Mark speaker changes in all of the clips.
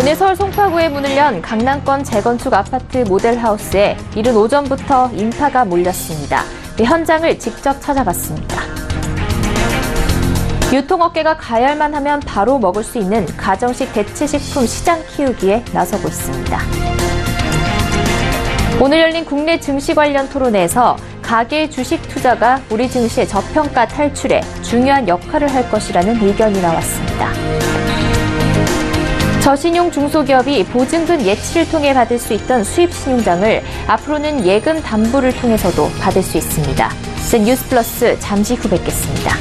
Speaker 1: 오늘 서울 송파구에 문을 연 강남권 재건축 아파트 모델하우스에 이른 오전부터 인파가 몰렸습니다. 현장을 직접 찾아봤습니다. 유통업계가 가열만 하면 바로 먹을 수 있는 가정식 대체식품 시장 키우기에 나서고 있습니다. 오늘 열린 국내 증시 관련 토론회에서 가계 주식 투자가 우리 증시의 저평가 탈출에 중요한 역할을 할 것이라는 의견이 나왔습니다. 저신용 중소기업이 보증금 예치를 통해 받을 수 있던 수입신용장을 앞으로는 예금 담보를 통해서도 받을 수 있습니다. 뉴스플러스 잠시 후 뵙겠습니다.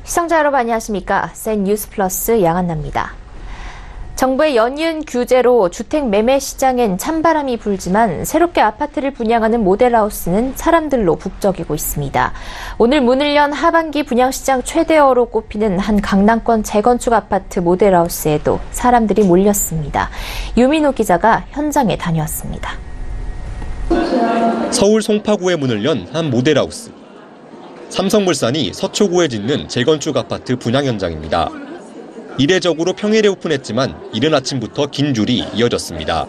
Speaker 1: 시청자 여러분 안녕하십니까? 센 뉴스플러스 양한나입니다. 정부의 연이은 규제로 주택 매매 시장엔 찬바람이 불지만 새롭게 아파트를 분양하는 모델하우스는 사람들로 북적이고 있습니다. 오늘 문을 연 하반기 분양시장 최대어로 꼽히는 한 강남권 재건축 아파트 모델하우스에도 사람들이 몰렸습니다. 유민호 기자가 현장에 다녀왔습니다.
Speaker 2: 서울 송파구에 문을 연 한 모델하우스. 삼성물산이 서초구에 짓는 재건축 아파트 분양 현장입니다. 이례적으로 평일에 오픈했지만 이른 아침부터 긴 줄이 이어졌습니다.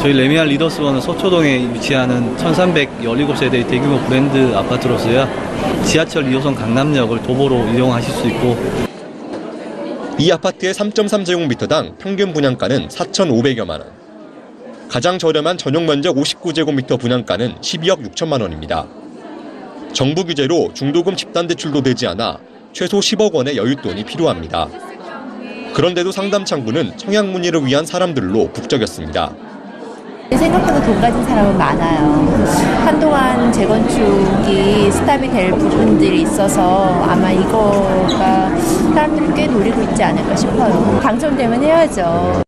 Speaker 3: 저희 레미안 리더스원은 서초동에 위치하는 1317세대의 대규모 브랜드 아파트로서요. 지하철 2호선 강남역을 도보로 이용하실 수 있고.
Speaker 2: 이 아파트의 3.3제곱미터당 평균 분양가는 4,500여만 원. 가장 저렴한 전용 면적 59제곱미터 분양가는 12억 6천만 원입니다. 정부 규제로 중도금 집단대출도 되지 않아 최소 10억 원의 여윳돈이 필요합니다. 그런데도 상담 창구는 청약 문의를 위한 사람들로 북적였습니다.
Speaker 4: 생각보다 돈 가진 사람은 많아요. 한동안 재건축이 스탑이 될 부분들이 있어서 아마 이거가 사람들이 꽤 노리고 있지 않을까 싶어요. 당첨되면 해야죠.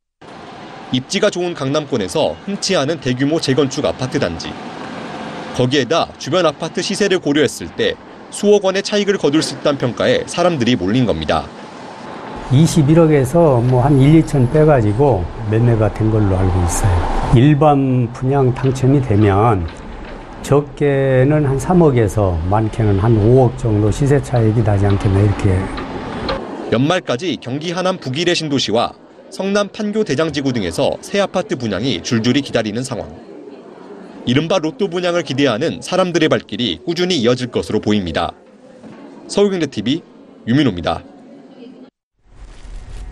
Speaker 2: 입지가 좋은 강남권에서 흔치 않은 대규모 재건축 아파트 단지. 거기에다 주변 아파트 시세를 고려했을 때 수억 원의 차익을 거둘 수 있다는 평가에 사람들이 몰린 겁니다.
Speaker 5: 21억에서 한 1, 2천 빼가지고 매매가 된 걸로 알고 있어요. 일반 분양 당첨이 되면 적게는 한 3억에서 많게는 한 5억 정도 시세 차익이 나지 않겠나 이렇게.
Speaker 2: 연말까지 경기 하남 북일의 신도시와 성남 판교 대장지구 등에서 새 아파트 분양이 줄줄이 기다리는 상황. 이른바 로또 분양을 기대하는 사람들의 발길이 꾸준히 이어질 것으로 보입니다. 서울경제TV 유민호입니다.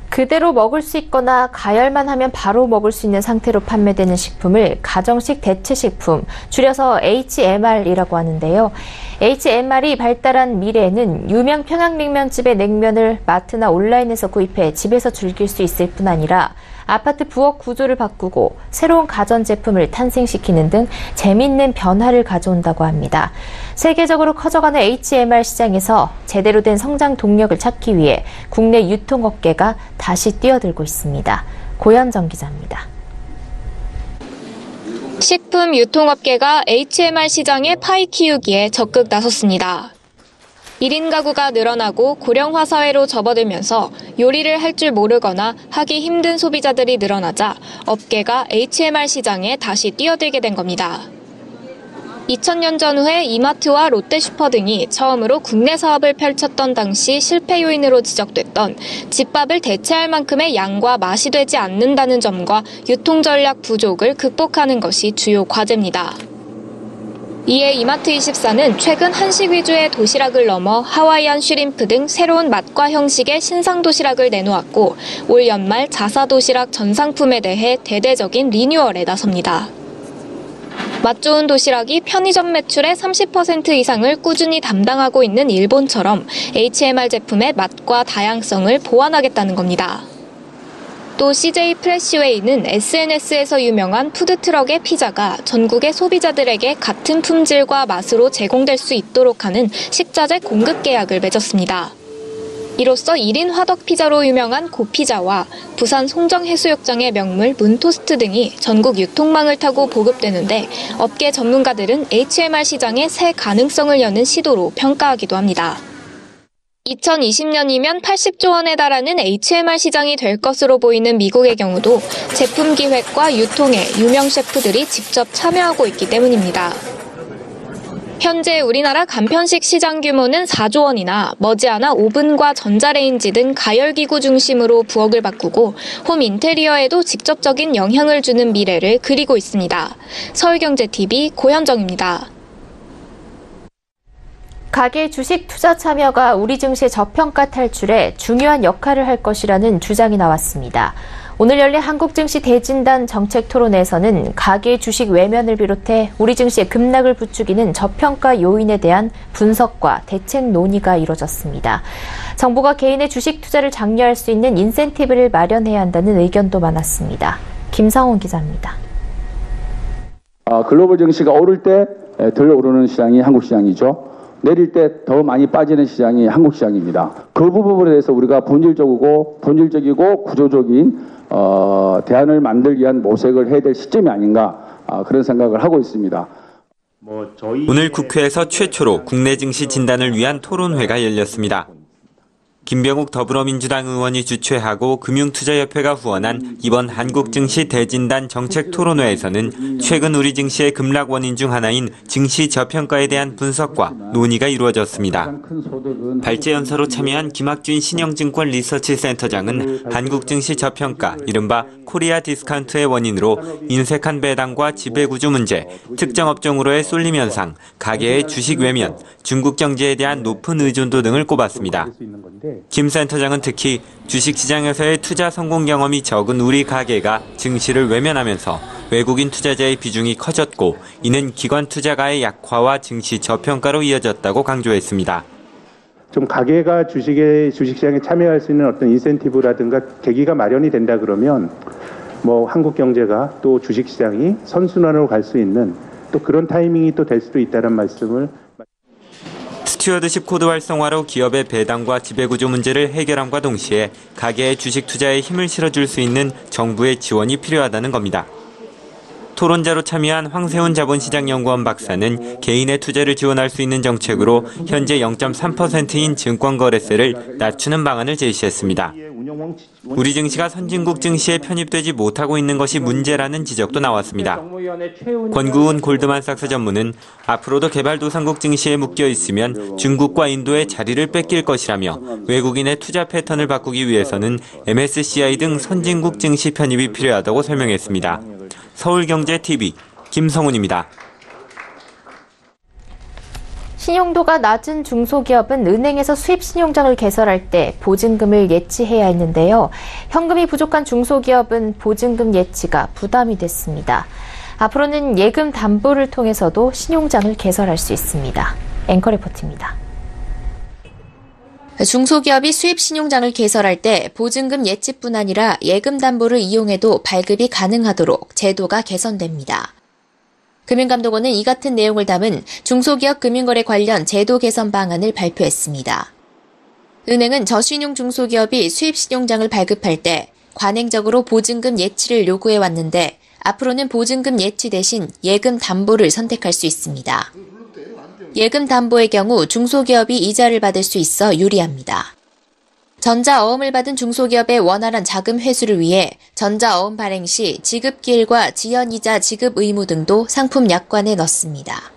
Speaker 1: 그대로 먹을 수 있거나 가열만 하면 바로 먹을 수 있는 상태로 판매되는 식품을 가정식 대체식품, 줄여서 HMR이라고 하는데요. HMR이 발달한 미래에는 유명 평양냉면집의 냉면을 마트나 온라인에서 구입해 집에서 즐길 수 있을 뿐 아니라 아파트 부엌 구조를 바꾸고 새로운 가전제품을 탄생시키는 등 재미있는 변화를 가져온다고 합니다. 세계적으로 커져가는 HMR 시장에서 제대로 된 성장 동력을 찾기 위해 국내 유통업계가 다시 뛰어들고 있습니다. 고현정 기자입니다.
Speaker 6: 식품 유통업계가 HMR 시장의 파이 키우기에 적극 나섰습니다. 1인 가구가 늘어나고 고령화 사회로 접어들면서 요리를 할 줄 모르거나 하기 힘든 소비자들이 늘어나자 업계가 HMR 시장에 다시 뛰어들게 된 겁니다. 2000년 전후에 이마트와 롯데슈퍼 등이 처음으로 국내 사업을 펼쳤던 당시 실패 요인으로 지적됐던 집밥을 대체할 만큼의 양과 맛이 되지 않는다는 점과 유통 전략 부족을 극복하는 것이 주요 과제입니다. 이에 이마트24는 최근 한식 위주의 도시락을 넘어 하와이안 슈림프 등 새로운 맛과 형식의 신상 도시락을 내놓았고 올 연말 자사 도시락 전 상품에 대해 대대적인 리뉴얼에 나섭니다. 맛 좋은 도시락이 편의점 매출의 30% 이상을 꾸준히 담당하고 있는 일본처럼 HMR 제품의 맛과 다양성을 보완하겠다는 겁니다. 또 CJ 프레시웨이는 SNS에서 유명한 푸드트럭의 피자가 전국의 소비자들에게 같은 품질과 맛으로 제공될 수 있도록 하는 식자재 공급 계약을 맺었습니다. 이로써 1인 화덕 피자로 유명한 고피자와 부산 송정해수욕장의 명물 문토스트 등이 전국 유통망을 타고 보급되는데 업계 전문가들은 HMR 시장의 새 가능성을 여는 시도로 평가하기도 합니다. 2020년이면 80조 원에 달하는 HMR 시장이 될 것으로 보이는 미국의 경우도 제품 기획과 유통에 유명 셰프들이 직접 참여하고 있기 때문입니다. 현재 우리나라 간편식 시장 규모는 4조 원이나 머지않아 오븐과 전자레인지 등 가열기구 중심으로 부엌을 바꾸고 홈 인테리어에도 직접적인 영향을 주는 미래를 그리고 있습니다. 서울경제TV 고현정입니다.
Speaker 1: 가계 주식 투자 참여가 우리 증시의 저평가 탈출에 중요한 역할을 할 것이라는 주장이 나왔습니다. 오늘 열린 한국증시 대진단 정책토론회에서는 가계 주식 외면을 비롯해 우리 증시의 급락을 부추기는 저평가 요인에 대한 분석과 대책 논의가 이뤄졌습니다. 정부가 개인의 주식 투자를 장려할 수 있는 인센티브를 마련해야 한다는 의견도 많았습니다. 김상훈 기자입니다.
Speaker 7: 글로벌 증시가 오를 때 덜 오르는 시장이 한국 시장이죠. 내릴 때 더 많이 빠지는 시장이 한국 시장입니다. 그 부분에 대해서 우리가 본질적이고 구조적인 대안을 만들기 위한 모색을 해야 될 시점이 아닌가 그런 생각을 하고 있습니다.
Speaker 8: 오늘 국회에서 최초로 국내 증시 진단을 위한 토론회가 열렸습니다. 김병욱 더불어민주당 의원이 주최하고 금융투자협회가 후원한 이번 한국증시 대진단 정책토론회에서는 최근 우리 증시의 급락 원인 중 하나인 증시 저평가에 대한 분석과 논의가 이루어졌습니다. 발제연사로 참여한 김학준 신영증권 리서치센터장은 한국증시 저평가, 이른바 코리아 디스카운트의 원인으로 인색한 배당과 지배구조 문제, 특정 업종으로의 쏠림 현상, 가계의 주식 외면, 중국 경제에 대한 높은 의존도 등을 꼽았습니다. 김 센터장은 특히 주식시장에서의 투자 성공 경험이 적은 우리 가계가 증시를 외면하면서 외국인 투자자의 비중이 커졌고 이는 기관 투자가의 약화와 증시 저평가로 이어졌다고 강조했습니다.
Speaker 9: 좀 가계가 주식시장에 참여할 수 있는 어떤 인센티브라든가 계기가 마련이 된다 그러면 한국 경제가 또 주식시장이 선순환으로 갈 수 있는 또 그런 타이밍이 또 될 수도 있다는 말씀을.
Speaker 8: 스튜어드십 코드 활성화로 기업의 배당과 지배구조 문제를 해결함과 동시에 가계의 주식 투자에 힘을 실어줄 수 있는 정부의 지원이 필요하다는 겁니다. 토론자로 참여한 황세훈 자본시장연구원 박사는 개인의 투자를 지원할 수 있는 정책으로 현재 0.3%인 증권거래세를 낮추는 방안을 제시했습니다. 우리 증시가 선진국 증시에 편입되지 못하고 있는 것이 문제라는 지적도 나왔습니다. 권구은 골드만삭스 전무는 앞으로도 개발도상국 증시에 묶여 있으면 중국과 인도의 자리를 뺏길 것이라며 외국인의 투자 패턴을 바꾸기 위해서는 MSCI 등 선진국 증시 편입이 필요하다고 설명했습니다. 서울경제TV 김성훈입니다.
Speaker 1: 신용도가 낮은 중소기업은 은행에서 수입신용장을 개설할 때 보증금을 예치해야 했는데요. 현금이 부족한 중소기업은 보증금 예치가 부담이 됐습니다. 앞으로는 예금 담보를 통해서도 신용장을 개설할 수 있습니다. 앵커 리포트입니다.
Speaker 10: 중소기업이 수입신용장을 개설할 때 보증금 예치뿐 아니라 예금 담보를 이용해도 발급이 가능하도록 제도가 개선됩니다. 금융감독원은 이 같은 내용을 담은 중소기업 금융거래 관련 제도 개선 방안을 발표했습니다. 은행은 저신용 중소기업이 수입신용장을 발급할 때 관행적으로 보증금 예치를 요구해왔는데 앞으로는 보증금 예치 대신 예금 담보를 선택할 수 있습니다. 예금 담보의 경우 중소기업이 이자를 받을 수 있어 유리합니다. 전자어음을 받은 중소기업의 원활한 자금 회수를 위해 전자어음 발행 시 지급기일과 지연이자 지급 의무 등도 상품 약관에 넣습니다.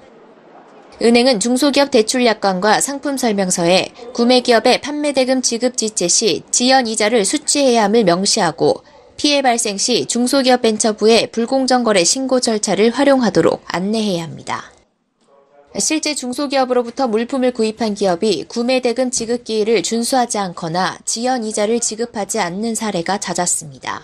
Speaker 10: 은행은 중소기업 대출 약관과 상품 설명서에 구매기업의 판매대금 지급 지체 시 지연이자를 수취해야 함을 명시하고 피해 발생 시 중소기업 벤처부의 불공정거래 신고 절차를 활용하도록 안내해야 합니다. 실제 중소기업으로부터 물품을 구입한 기업이 구매대금 지급기일을 준수하지 않거나 지연이자를 지급하지 않는 사례가 잦았습니다.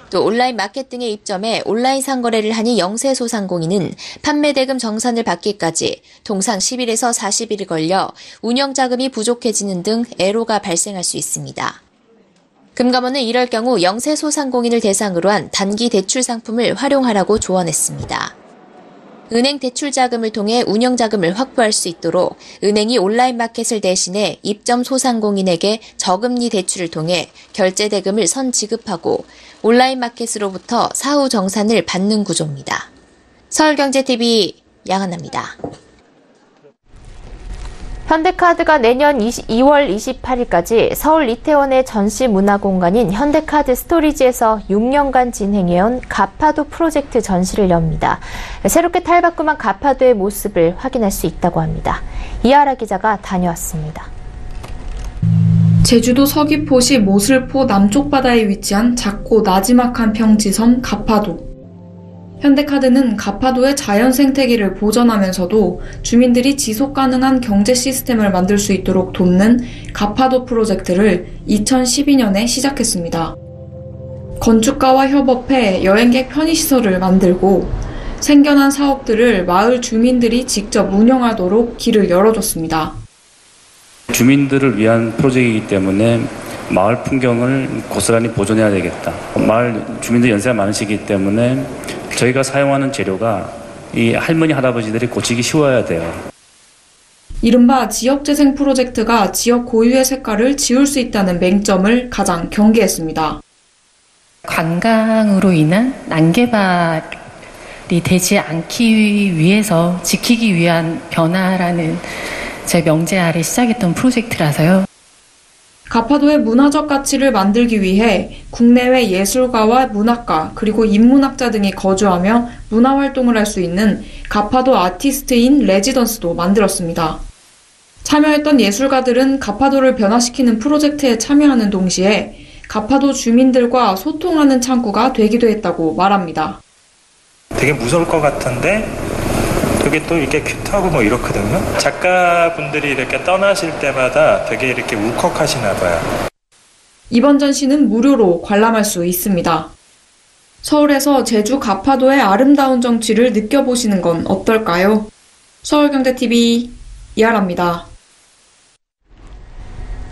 Speaker 10: 또 온라인 마켓 등에 입점해 온라인 상거래를 하니 영세소상공인은 판매대금 정산을 받기까지 통상 10일에서 40일이 걸려 운영자금이 부족해지는 등 애로가 발생할 수 있습니다. 금감원은 이럴 경우 영세 소상공인을 대상으로 한 단기 대출 상품을 활용하라고 조언했습니다. 은행 대출 자금을 통해 운영 자금을 확보할 수 있도록 은행이 온라인 마켓을 대신해 입점 소상공인에게 저금리 대출을 통해 결제 대금을 선 지급하고 온라인 마켓으로부터 사후 정산을 받는 구조입니다. 서울경제TV 양한나입니다.
Speaker 1: 현대카드가 내년 2월 28일까지 서울 이태원의 전시문화공간인 현대카드 스토리지에서 6년간 진행해온 가파도 프로젝트 전시를 엽니다. 새롭게 탈바꿈한 가파도의 모습을 확인할 수 있다고 합니다. 이하라 기자가 다녀왔습니다.
Speaker 11: 제주도 서귀포시 모슬포 남쪽 바다에 위치한 작고 나지막한 평지섬 가파도. 현대카드는 가파도의 자연 생태계를 보전하면서도 주민들이 지속 가능한 경제 시스템을 만들 수 있도록 돕는 가파도 프로젝트를 2012년에 시작했습니다. 건축가와 협업해 여행객 편의시설을 만들고 생겨난 사업들을 마을 주민들이 직접 운영하도록 길을 열어줬습니다.
Speaker 12: 주민들을 위한 프로젝트이기 때문에 마을 풍경을 고스란히 보존해야 되겠다. 마을 주민들 연세가 많으시기 때문에 저희가 사용하는 재료가 이 할머니, 할아버지들이 고치기 쉬워야 돼요.
Speaker 11: 이른바 지역재생 프로젝트가 지역 고유의 색깔을 지울 수 있다는 맹점을 가장 경계했습니다.
Speaker 13: 관광으로 인한 난개발이 되지 않기 위해서 지키기 위한 변화라는 제 명제 아래 시작했던 프로젝트라서요.
Speaker 11: 가파도의 문화적 가치를 만들기 위해 국내외 예술가와 문학가 그리고 인문학자 등이 거주하며 문화활동을 할 수 있는 가파도 아티스트인 레지던스도 만들었습니다. 참여했던 예술가들은 가파도를 변화시키는 프로젝트에 참여하는 동시에 가파도 주민들과 소통하는 창구가 되기도 했다고 말합니다.
Speaker 14: 되게 무서울 것 같은데 그게 또 이렇게 큐트하고 뭐 이렇거든요. 작가분들이 이렇게 떠나실 때마다 되게 이렇게 울컥하시나 봐요.
Speaker 11: 이번 전시는 무료로 관람할 수 있습니다. 서울에서 제주 가파도의 아름다운 정취를 느껴보시는 건 어떨까요? 서울경제TV 이하라입니다.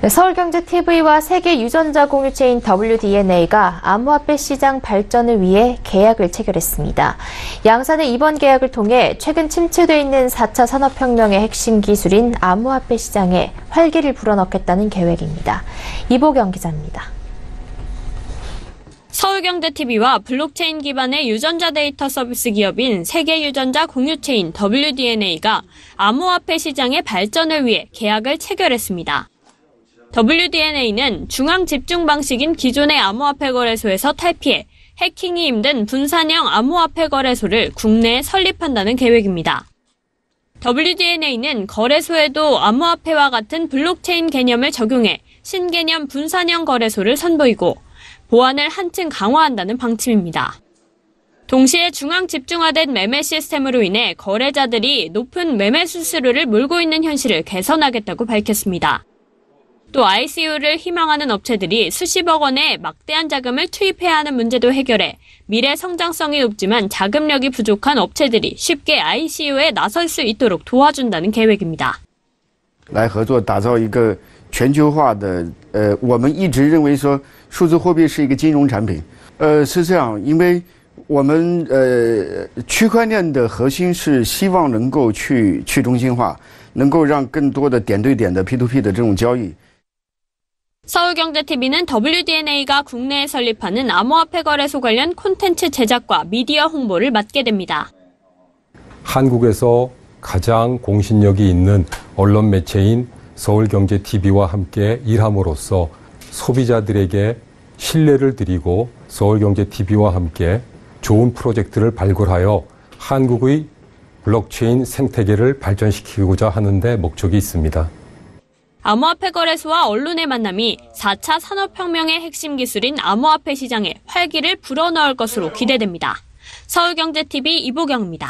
Speaker 1: 서울경제TV와 세계 유전자 공유체인 WDNA가 암호화폐 시장 발전을 위해 계약을 체결했습니다. 양사는 이번 계약을 통해 최근 침체되어 있는 4차 산업혁명의 핵심 기술인 암호화폐 시장에 활기를 불어넣겠다는 계획입니다. 이보경 기자입니다.
Speaker 15: 서울경제TV와 블록체인 기반의 유전자 데이터 서비스 기업인 세계 유전자 공유체인 WDNA가 암호화폐 시장의 발전을 위해 계약을 체결했습니다. WDNA는 중앙 집중 방식인 기존의 암호화폐 거래소에서 탈피해 해킹이 힘든 분산형 암호화폐 거래소를 국내에 설립한다는 계획입니다. WDNA는 거래소에도 암호화폐와 같은 블록체인 개념을 적용해 신개념 분산형 거래소를 선보이고 보안을 한층 강화한다는 방침입니다. 동시에 중앙 집중화된 매매 시스템으로 인해 거래자들이 높은 매매 수수료를 물고 있는 현실을 개선하겠다고 밝혔습니다. 또 ICU를 희망하는 업체들이 수십억 원의 막대한 자금을 투입해야 하는 문제도 해결해 미래 성장성이 높지만 자금력이 부족한 업체들이 쉽게 ICU에 나설 수 있도록 도와준다는 계획입니다.
Speaker 16: 来合作打造一个全球化的我们一直认为说数字货币是一个金融产品是这样因为我们区块链的核心是希望能够去中心化能够让更多的点对点的 P2P 的这种交易
Speaker 15: 서울경제TV는 WDNA가 국내에 설립하는 암호화폐 거래소 관련 콘텐츠 제작과 미디어 홍보를 맡게 됩니다.
Speaker 17: 한국에서 가장 공신력이 있는 언론 매체인 서울경제TV와 함께 일함으로써 소비자들에게 신뢰를 드리고 서울경제TV와 함께 좋은 프로젝트를 발굴하여 한국의 블록체인 생태계를 발전시키고자 하는 데 목적이 있습니다.
Speaker 15: 암호화폐 거래소와 언론의 만남이 4차 산업혁명의 핵심 기술인 암호화폐 시장에 활기를 불어넣을 것으로 기대됩니다. 서울경제TV 이보경입니다.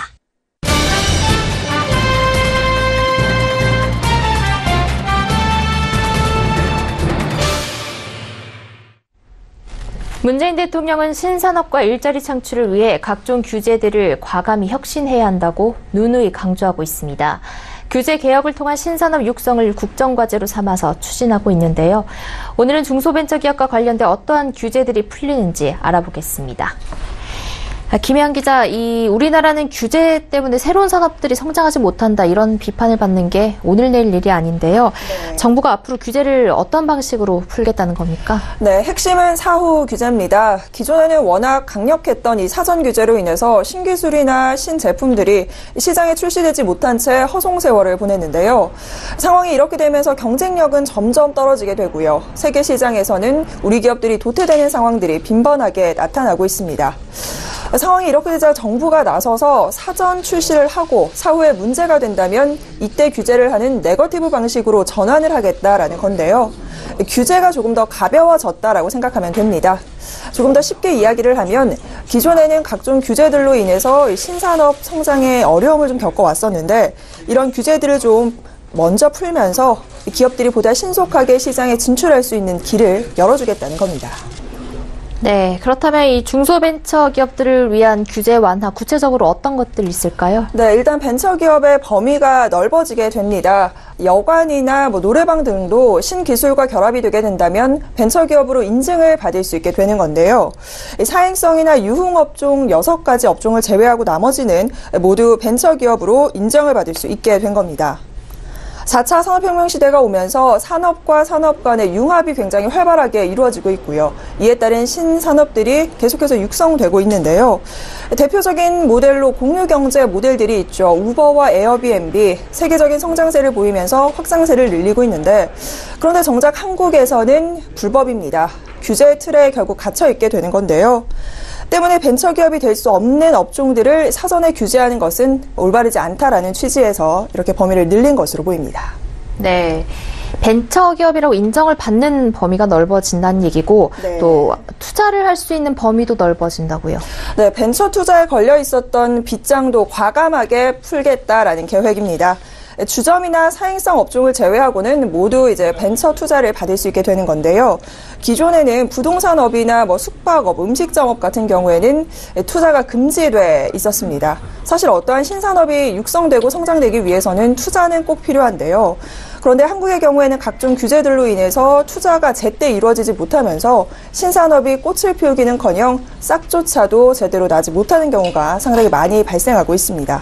Speaker 1: 문재인 대통령은 신산업과 일자리 창출을 위해 각종 규제들을 과감히 혁신해야 한다고 누누이 강조하고 있습니다. 규제 개혁을 통한 신산업 육성을 국정과제로 삼아서 추진하고 있는데요. 오늘은 중소벤처기업과 관련된 어떠한 규제들이 풀리는지 알아보겠습니다. 김혜영 기자, 우리나라는 규제 때문에 새로운 산업들이 성장하지 못한다 이런 비판을 받는 게 오늘 내일 일이 아닌데요. 네. 정부가 앞으로 규제를 어떤 방식으로 풀겠다는 겁니까?
Speaker 18: 네, 핵심은 사후 규제입니다. 기존에는 워낙 강력했던 이 사전 규제로 인해서 신기술이나 신제품들이 시장에 출시되지 못한 채 허송 세월을 보냈는데요. 상황이 이렇게 되면서 경쟁력은 점점 떨어지게 되고요. 세계 시장에서는 우리 기업들이 도태되는 상황들이 빈번하게 나타나고 있습니다. 상황이 이렇게 되자 정부가 나서서 사전 출시를 하고 사후에 문제가 된다면 이때 규제를 하는 네거티브 방식으로 전환을 하겠다라는 건데요. 규제가 조금 더 가벼워졌다라고 생각하면 됩니다. 조금 더 쉽게 이야기를 하면 기존에는 각종 규제들로 인해서 신산업 성장에 어려움을 좀 겪어왔었는데 이런 규제들을 좀 먼저 풀면서 기업들이 보다 신속하게 시장에 진출할 수 있는 길을 열어주겠다는 겁니다.
Speaker 1: 네, 그렇다면 이 중소벤처기업들을 위한 규제 완화, 구체적으로 어떤 것들이 있을까요?
Speaker 18: 네, 일단 벤처기업의 범위가 넓어지게 됩니다. 여관이나 노래방 등도 신기술과 결합이 되게 된다면 벤처기업으로 인증을 받을 수 있게 되는 건데요. 사행성이나 유흥업종 6가지 업종을 제외하고 나머지는 모두 벤처기업으로 인정을 받을 수 있게 된 겁니다. 4차 산업혁명 시대가 오면서 산업과 산업 간의 융합이 굉장히 활발하게 이루어지고 있고요. 이에 따른 신산업들이 계속해서 육성되고 있는데요. 대표적인 모델로 공유경제 모델들이 있죠. 우버와 에어비앤비, 세계적인 성장세를 보이면서 확장세를 늘리고 있는데 그런데 정작 한국에서는 불법입니다. 규제 틀에 결국 갇혀 있게 되는 건데요. 때문에 벤처기업이 될 수 없는 업종들을 사전에 규제하는 것은 올바르지 않다라는 취지에서 이렇게 범위를 늘린 것으로 보입니다.
Speaker 1: 네, 벤처기업이라고 인정을 받는 범위가 넓어진다는 얘기고 네. 또 투자를 할 수 있는 범위도 넓어진다고요.
Speaker 18: 네, 벤처 투자에 걸려 있었던 빗장도 과감하게 풀겠다라는 계획입니다. 주점이나 사행성 업종을 제외하고는 모두 이제 벤처 투자를 받을 수 있게 되는 건데요. 기존에는 부동산업이나 숙박업, 음식점업 같은 경우에는 투자가 금지돼 있었습니다. 사실 어떠한 신산업이 육성되고 성장되기 위해서는 투자는 꼭 필요한데요. 그런데 한국의 경우에는 각종 규제들로 인해서 투자가 제때 이루어지지 못하면서 신산업이 꽃을 피우기는커녕 싹조차도 제대로 나지 못하는 경우가 상당히 많이 발생하고 있습니다.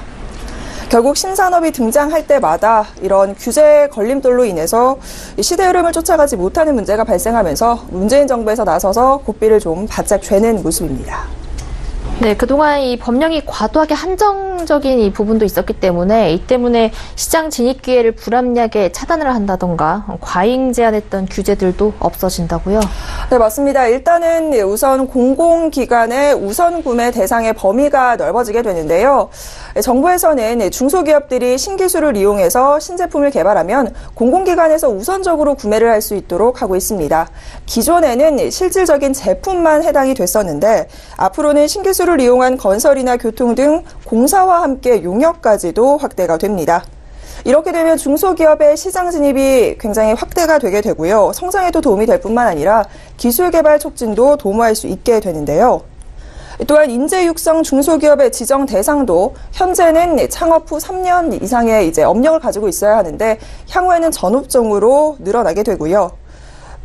Speaker 18: 결국 신산업이 등장할 때마다 이런 규제 걸림돌로 인해서 시대 흐름을 쫓아가지 못하는 문제가 발생하면서 문재인 정부에서 나서서 고삐를 좀 바짝 죄는 모습입니다.
Speaker 1: 네, 그동안 이 법령이 과도하게 한정적인 이 부분도 있었기 때문에 이 때문에 시장 진입 기회를 불합리하게 차단을 한다던가 과잉 제한했던 규제들도 없어진다고요?
Speaker 18: 네, 맞습니다. 일단은 우선 공공기관의 우선 구매 대상의 범위가 넓어지게 되는데요. 정부에서는 중소기업들이 신기술을 이용해서 신제품을 개발하면 공공기관에서 우선적으로 구매를 할 수 있도록 하고 있습니다. 기존에는 실질적인 제품만 해당이 됐었는데 앞으로는 신기술을 이용한 건설이나 교통 등 공사와 함께 용역까지도 확대가 됩니다. 이렇게 되면 중소기업의 시장 진입이 굉장히 확대가 되게 되고요. 성장에도 도움이 될 뿐만 아니라 기술 개발 촉진도 도모할 수 있게 되는데요. 또한 인재 육성 중소기업의 지정 대상도 현재는 창업 후 3년 이상의 업력을 가지고 있어야 하는데 향후에는 전업종으로 늘어나게 되고요.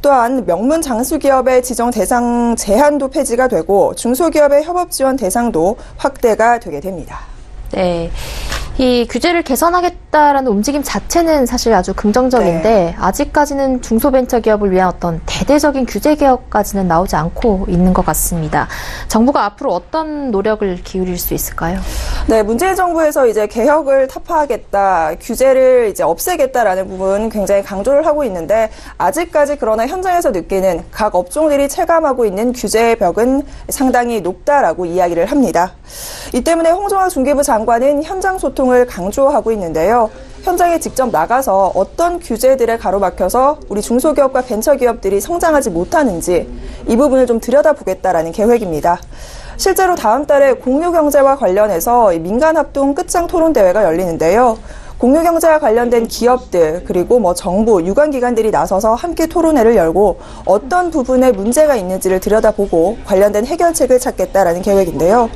Speaker 18: 또한 명문 장수기업의 지정 대상 제한도 폐지가 되고 중소기업의 협업 지원 대상도 확대가 되게 됩니다.
Speaker 1: 네. 이 규제를 개선하겠다라는 움직임 자체는 사실 아주 긍정적인데 네. 아직까지는 중소벤처기업을 위한 어떤 대대적인 규제 개혁까지는 나오지 않고 있는 것 같습니다. 정부가 앞으로 어떤 노력을 기울일 수 있을까요?
Speaker 18: 네, 문재인 정부에서 개혁을 타파하겠다, 규제를 없애겠다라는 부분 굉장히 강조를 하고 있는데 아직까지 그러나 현장에서 느끼는 각 업종들이 체감하고 있는 규제의 벽은 상당히 높다라고 이야기를 합니다. 이 때문에 홍정화 중기부 장관은 현장 소통을 강조하고 있는데요. 현장에 직접 나가서 어떤 규제들에 가로막혀서 우리 중소기업과 벤처기업들이 성장하지 못하는지 이 부분을 좀 들여다보겠다라는 계획입니다. 실제로 다음 달에 공유경제와 관련해서 민간합동 끝장 토론대회가 열리는데요. 공유경제와 관련된 기업들 그리고 정부, 유관기관들이 나서서 함께 토론회를 열고 어떤 부분에 문제가 있는지를 들여다보고 관련된 해결책을 찾겠다라는 계획인데요.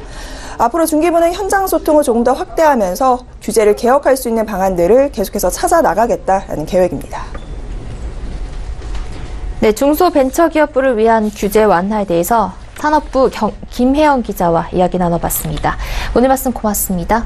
Speaker 18: 앞으로 중기부는 현장 소통을 조금 더 확대하면서 규제를 개혁할 수 있는 방안들을 계속해서 찾아 나가겠다라는 계획입니다.
Speaker 1: 네, 중소벤처기업부를 위한 규제 완화에 대해서 산업부 김혜영 기자와 이야기 나눠봤습니다. 오늘 말씀 고맙습니다.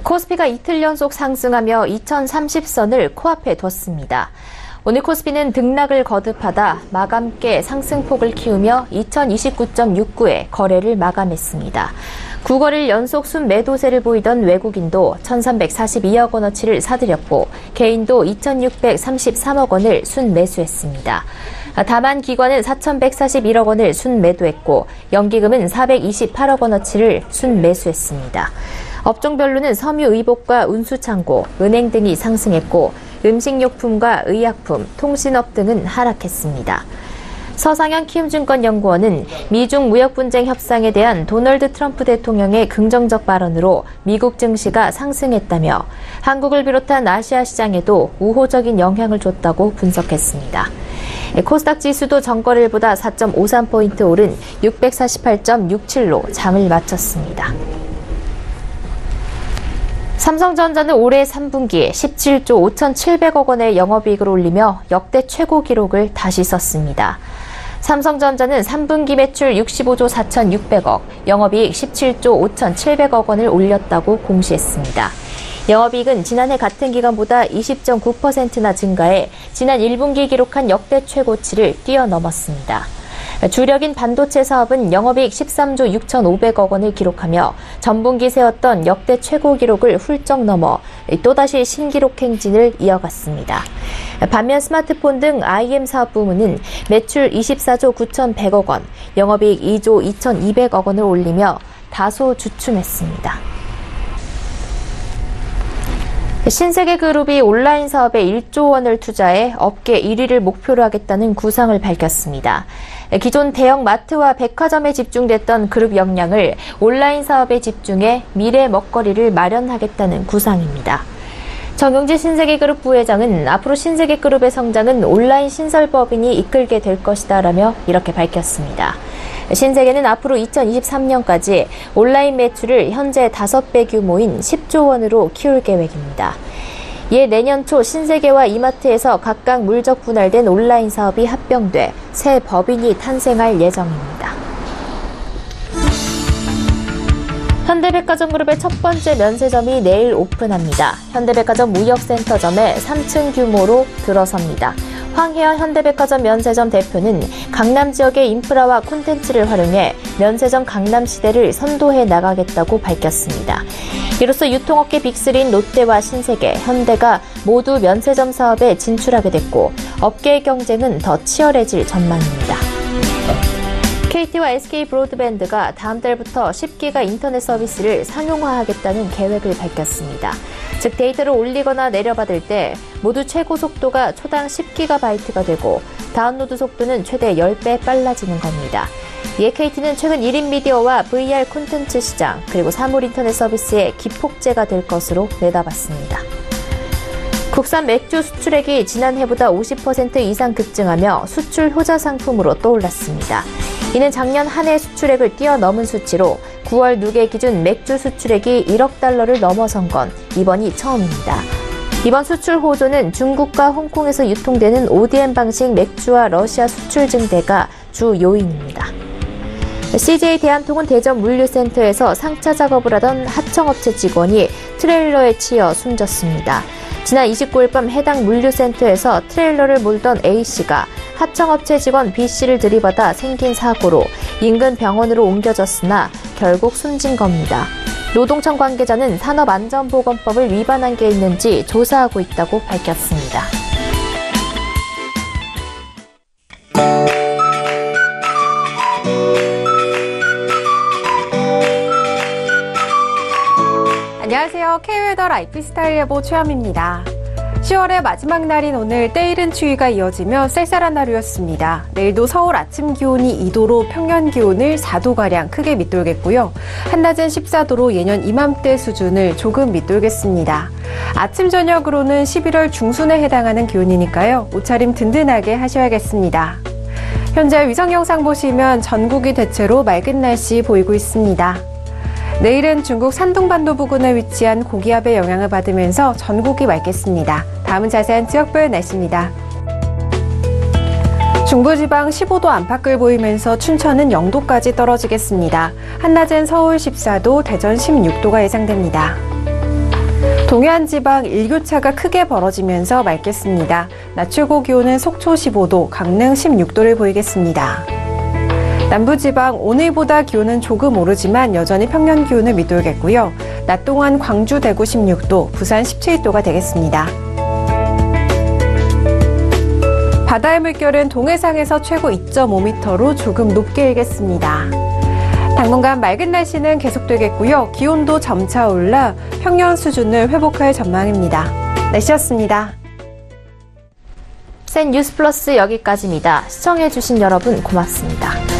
Speaker 1: 코스피가 이틀 연속 상승하며 2030선을 코앞에 뒀습니다. 오늘 코스피는 등락을 거듭하다 마감께 상승폭을 키우며 2029.69에 거래를 마감했습니다. 9거래일 연속 순매도세를 보이던 외국인도 1,342억 원어치를 사들였고 개인도 2,633억 원을 순매수했습니다. 다만 기관은 4,141억 원을 순매도했고 연기금은 428억 원어치를 순매수했습니다. 업종별로는 섬유 의복과 운수창고, 은행 등이 상승했고 음식료품과 의약품, 통신업 등은 하락했습니다. 서상현 키움증권연구원은 미중 무역분쟁 협상에 대한 도널드 트럼프 대통령의 긍정적 발언으로 미국 증시가 상승했다며 한국을 비롯한 아시아 시장에도 우호적인 영향을 줬다고 분석했습니다. 코스닥 지수도 전거래일보다 4.53포인트 오른 648.67로 장을 마쳤습니다. 삼성전자는 올해 3분기에 17조 5,700억 원의 영업이익을 올리며 역대 최고 기록을 다시 썼습니다. 삼성전자는 3분기 매출 65조 4,600억, 영업이익 17조 5,700억 원을 올렸다고 공시했습니다. 영업이익은 지난해 같은 기간보다 20.9%나 증가해 지난 1분기 기록한 역대 최고치를 뛰어넘었습니다. 주력인 반도체 사업은 영업이익 13조 6,500억 원을 기록하며 전분기 세웠던 역대 최고 기록을 훌쩍 넘어 또다시 신기록 행진을 이어갔습니다. 반면 스마트폰 등 IM 사업 부문은 매출 24조 9,100억 원, 영업이익 2조 2,200억 원을 올리며 다소 주춤했습니다. 신세계그룹이 온라인 사업에 1조 원을 투자해 업계 1위를 목표로 하겠다는 구상을 밝혔습니다. 기존 대형 마트와 백화점에 집중됐던 그룹 역량을 온라인 사업에 집중해 미래 먹거리를 마련하겠다는 구상입니다. 정용진 신세계그룹 부회장은 앞으로 신세계그룹의 성장은 온라인 신설법인이 이끌게 될 것이다라며 이렇게 밝혔습니다. 신세계는 앞으로 2023년까지 온라인 매출을 현재 5배 규모인 10조 원으로 키울 계획입니다. 이에 내년 초 신세계와 이마트에서 각각 물적 분할된 온라인 사업이 합병돼 새 법인이 탄생할 예정입니다. 현대백화점그룹의 첫 번째 면세점이 내일 오픈합니다. 현대백화점 무역센터점에 3층 규모로 들어섭니다. 황혜연 현대백화점 면세점 대표는 강남 지역의 인프라와 콘텐츠를 활용해 면세점 강남시대를 선도해 나가겠다고 밝혔습니다. 이로써 유통업계 빅3인 롯데와 신세계, 현대가 모두 면세점 사업에 진출하게 됐고 업계의 경쟁은 더 치열해질 전망입니다. KT와 SK 브로드밴드가 다음 달부터 10기가 인터넷 서비스를 상용화하겠다는 계획을 밝혔습니다. 즉 데이터를 올리거나 내려받을 때 모두 최고 속도가 초당 10GB가 되고 다운로드 속도는 최대 10배 빨라지는 겁니다. 이에 KT는 최근 1인 미디어와 VR 콘텐츠 시장 그리고 사물 인터넷 서비스의 기폭제가 될 것으로 내다봤습니다. 국산 맥주 수출액이 지난해보다 50% 이상 급증하며 수출 효자 상품으로 떠올랐습니다. 이는 작년 한 해 수출액을 뛰어넘은 수치로 9월 누계 기준 맥주 수출액이 1억 달러를 넘어선 건 이번이 처음입니다. 이번 수출 호조는 중국과 홍콩에서 유통되는 ODM 방식 맥주와 러시아 수출 증대가 주 요인입니다. CJ 대한통운 대전 물류센터에서 상차 작업을 하던 하청업체 직원이 트레일러에 치여 숨졌습니다. 지난 29일 밤 해당 물류센터에서 트레일러를 몰던 A씨가 하청업체 직원 B씨를 들이받아 생긴 사고로 인근 병원으로 옮겨졌으나 결국 숨진 겁니다. 노동청 관계자는 산업안전보건법을 위반한 게 있는지 조사하고 있다고 밝혔습니다.
Speaker 19: 안녕하세요. K웨더 라이프스타일 예보 최현미입니다. 10월의 마지막 날인 오늘 때이른 추위가 이어지며 쌀쌀한 하루였습니다. 내일도 서울 아침 기온이 2도로 평년 기온을 4도가량 크게 밑돌겠고요. 한낮은 14도로 예년 이맘때 수준을 조금 밑돌겠습니다. 아침 저녁으로는 11월 중순에 해당하는 기온이니까요. 옷차림 든든하게 하셔야겠습니다. 현재 위성 영상 보시면 전국이 대체로 맑은 날씨 보이고 있습니다. 내일은 중국 산둥반도 부근에 위치한 고기압의 영향을 받으면서 전국이 맑겠습니다. 다음은 자세한 지역별 날씨입니다. 중부지방 15도 안팎을 보이면서 춘천은 0도까지 떨어지겠습니다. 한낮엔 서울 14도, 대전 16도가 예상됩니다. 동해안 지방 일교차가 크게 벌어지면서 맑겠습니다. 낮 최고 기온은 속초 15도, 강릉 16도를 보이겠습니다. 남부지방 오늘보다 기온은 조금 오르지만 여전히 평년 기온을 밑돌겠고요. 낮 동안 광주, 대구 16도, 부산 17도가 되겠습니다. 바다의 물결은 동해상에서 최고 2.5m로 조금 높게 일겠습니다. 당분간 맑은 날씨는 계속되겠고요. 기온도 점차 올라 평년 수준을 회복할 전망입니다. 날씨였습니다.
Speaker 1: 센 뉴스 플러스 여기까지입니다. 시청해주신 여러분 고맙습니다.